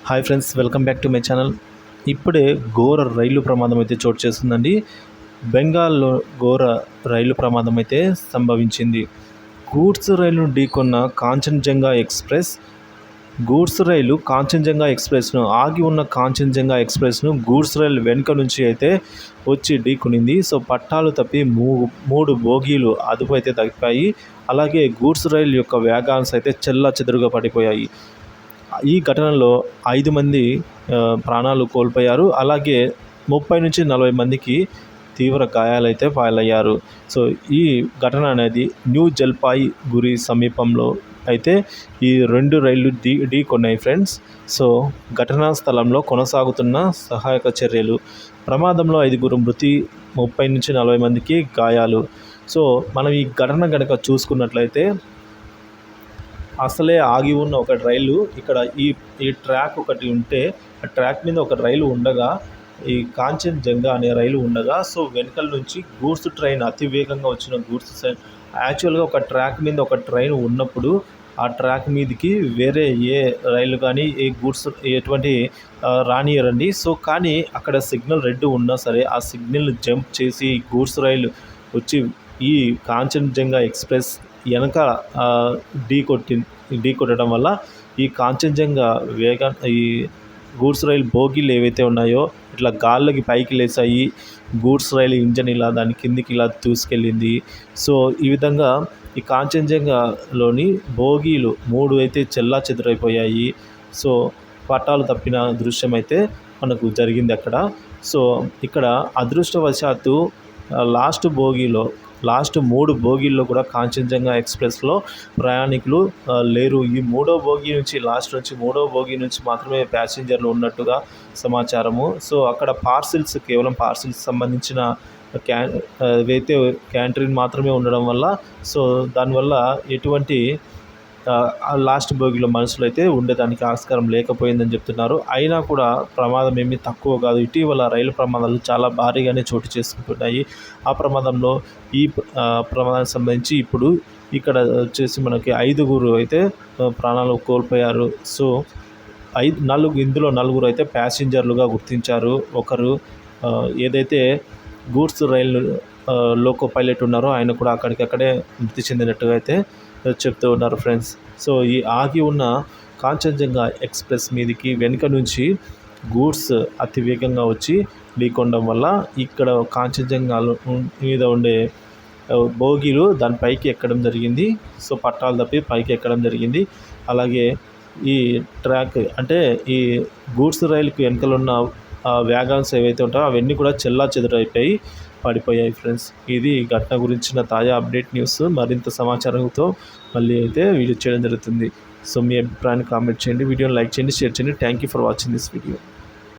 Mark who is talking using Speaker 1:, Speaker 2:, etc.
Speaker 1: Hi friends, welcome back to my channel. ఇప్పుడే ఘోర రైలు ప్రమాదం అయితే చోటు చేస్తుందండి. బెంగాల్లో ఘోర రైలు ప్రమాదం అయితే సంభవించింది. గూడ్స్ రైలును ఢీకొన్న కాంచన్జంగా ఎక్స్ప్రెస్. గూడ్స్ రైలు కాంచన్జంగా ఎక్స్ప్రెస్ను ఆగి ఉన్న కాంచన్జంగా ఎక్స్ప్రెస్ను గూడ్స్ రైలు వెనుక నుంచి అయితే వచ్చి ఢీకొనింది. సో పట్టాలు తప్పి మూడు బోగీలు అదుపు అయితే తగ్గిపోయాయి. అలాగే గూడ్స్ రైలు యొక్క వ్యాగాన్స్ అయితే చెల్లాచెదురుగా పడిపోయాయి. ఈ ఘటనలో 5 మంది ప్రాణాలు కోల్పోయారు. అలాగే 30 నుంచి 40 మందికి తీవ్ర గాయాలైతే పాలయ్యారు. సో ఈ ఘటన అనేది న్యూ జల్పాయిగురి సమీపంలో అయితే ఈ 2 రైళ్లు ఢీకొన్నాయి ఫ్రెండ్స్. సో ఘటనా స్థలంలో కొనసాగుతున్న సహాయక చర్యలు. ప్రమాదంలో 5 మృతి, 30 నుంచి 40 మందికి గాయాలు. సో మనం ఈ ఘటన కనుక చూసుకున్నట్లయితే అసలే ఆగి ఉన్న ఒక రైలు ఇక్కడ ఈ ట్రాక్ ఒకటి ఉంటే ఆ ట్రాక్ మీద ఒక రైలు ఉండగా, ఈ కాంచన్జంగా అనే రైలు ఉండగా, సో వెనకల నుంచి గూడ్స్ ట్రైన్ అతి వేగంగా వచ్చిన గూడ్స్ ట్రైన్ యాక్చువల్గా ఒక ట్రాక్ మీద ఒక ట్రైన్ ఉన్నప్పుడు ఆ ట్రాక్ మీదకి వేరే ఏ రైలు కానీ ఏ గూడ్స్ ఎటువంటి రానియరండి. సో కానీ అక్కడ సిగ్నల్ రెడ్ ఉన్నా సరే ఆ సిగ్నల్ జంప్ చేసి గూడ్స్ రైలు వచ్చి ఈ కాంచన్జంగా ఎక్స్ప్రెస్ వెనక ఢీకొట్టడం వల్ల ఈ కాంచన్జంగా ఈ గూడ్స్ రైలు బోగీలు ఏవైతే ఉన్నాయో ఇట్లా గాల్లోకి పైకి లేసాయి. గూడ్స్ రైలు ఇంజన్ ఇలా దాని కిందికి ఇలా దూసుకెళ్ళింది. సో ఈ విధంగా ఈ కాంచన్జంగాలోని బోగీలు 3 అయితే చెల్లాచెదురైపోయాయి. సో పట్టాలు తప్పిన దృశ్యం అయితే మనకు జరిగింది అక్కడ. సో ఇక్కడ అదృష్టవశాత్తు లాస్ట్ 3 బోగీల్లో కూడా కాంచన్జంగా ఎక్స్ప్రెస్లో ప్రయాణికులు లేరు. ఈ లాస్ట్ నుంచి మూడో బోగీ నుంచి మాత్రమే ప్యాసింజర్లు ఉన్నట్టుగా సమాచారము. సో అక్కడ కేవలం పార్సిల్స్ సంబంధించిన ఏవైతే క్యాంటీన్ మాత్రమే ఉండడం వల్ల సో దానివల్ల ఎటువంటి లాస్ట్ బోగీలో మనుషులు అయితే ఉండేదానికి ఆస్కారం లేకపోయిందని చెప్తున్నారు. అయినా కూడా ప్రమాదం ఏమీ తక్కువ కాదు. ఇటీవల రైలు ప్రమాదాలు చాలా భారీగానే చోటు చేసుకుంటున్నాయి. ఆ ప్రమాదంలో ఈ ప్రమాదానికి సంబంధించి ఇప్పుడు ఇక్కడ వచ్చేసి మనకి 5 అయితే ప్రాణాలు కోల్పోయారు. సో ఇందులో 4 అయితే ప్యాసింజర్లుగా గుర్తించారు. ఒకరు ఏదైతే గూడ్స్ రైలు లోకో పైలట్ ఉన్నారో ఆయన కూడా అక్కడికక్కడే మృతి చెందినట్టుగా అయితే చెప్తూ ఉన్నారు ఫ్రెండ్స్. సో ఈ ఆగి ఉన్న కాంచన్జంగా ఎక్స్ప్రెస్ మీదకి వెనుక నుంచి గూడ్స్ అతి వేగంగా వచ్చి ఢీకొనడం వల్ల ఇక్కడ కాంచన్జంగా మీద ఉండే బోగీలు దానిపైకి ఎక్కడం జరిగింది. సో పట్టాలు తప్పి పైకి ఎక్కడం జరిగింది. అలాగే ఈ ట్రాక్ అంటే ఈ గూడ్స్ రైలుకి వెనకలున్న వ్యాగాన్స్ ఏవైతే ఉంటాయో అవన్నీ కూడా చెల్లాచెదురైపోయి పడిపోయాయి ఫ్రెండ్స్. ఇది ఘటన గురించిన తాజా అప్డేట్ న్యూస్. మరింత సమాచారంతో మళ్ళీ అయితే వీడియో చేయడం జరుగుతుంది. సో మీ అభిప్రాయాన్ని కామెంట్ చేయండి, వీడియోని లైక్ చేయండి, షేర్ చేయండి. Thank you for watching this video.